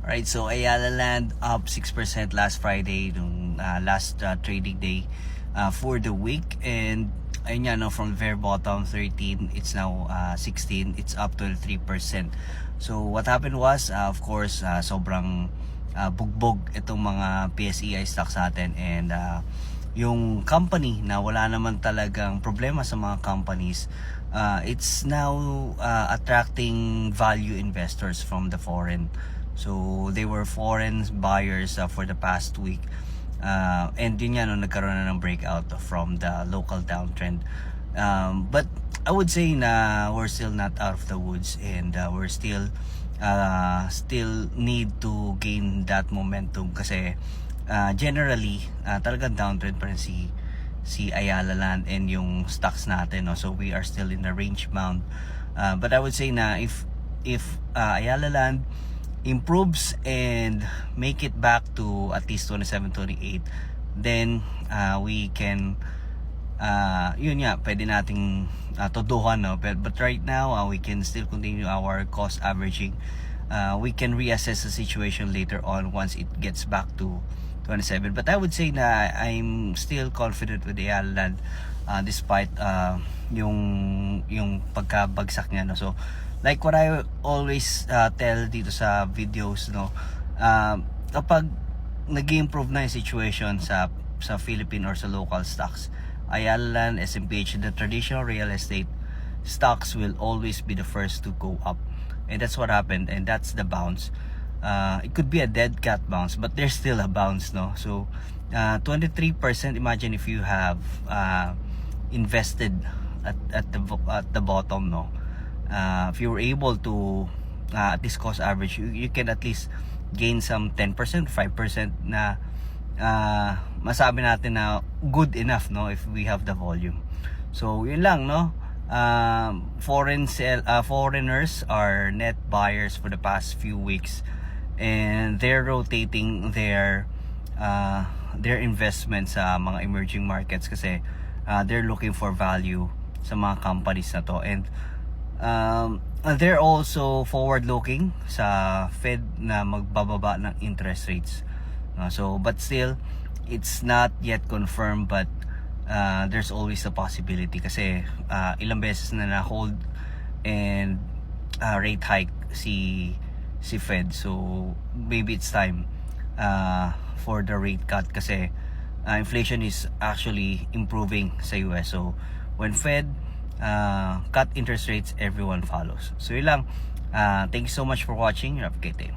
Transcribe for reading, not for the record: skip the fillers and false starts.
Alright, so Ayala Land up 6% last Friday, nung last trading day for the week. And ayun nga, no, from the very bottom 13, it's now 16, it's up 23%. So what happened was, of course, sobrang bugbog itong mga PSEI stocks natin. And yung company na wala naman talagang problema sa mga companies, it's now attracting value investors from the foreign. So they were foreign buyers for the past week, and yun nga, no, nagkaroon na ng breakout from the local downtrend. But I would say na we're still not out of the woods, and we're still need to gain that momentum kasi generally talagang downtrend pa rin si Ayala Land and yung stocks natin, no? So we are still in the range bound, but I would say na if Ayala Land improves and make it back to at least 27-28, then we can yun nga, pwede nating todohan, no? But right now we can still continue our cost averaging. We can reassess the situation later on once it gets back to 27. But I would say na I'm still confident with the Ayala Land despite yung pagkabagsak niya, no? So like what I always tell dito sa videos, no, kapag nag-improve na yung situation sa Philippine or sa local stocks, Ayala Land, SMPH, the traditional real estate stocks will always be the first to go up. And that's what happened, and that's the bounce. It could be a dead cat bounce, but there's still a bounce, no? So 23%, imagine if you have invested at the bottom, no? If you were able to at least cost average, you can at least gain some 10%, 5% na masabi natin na good enough, no, if we have the volume. So yun lang, no. Foreigners are net buyers for the past few weeks, and they're rotating their investments sa mga emerging markets kasi they're looking for value sa mga companies na to. And they're also forward looking sa Fed na magbababa ng interest rates. So but still it's not yet confirmed, but there's always a possibility kasi ilang beses na hold and rate hike si Fed. So maybe it's time for the rate cut kasi inflation is actually improving sa US. So when Fed cut interest rates, everyone follows. So yun lang. Thank you so much for watching. Have a great day.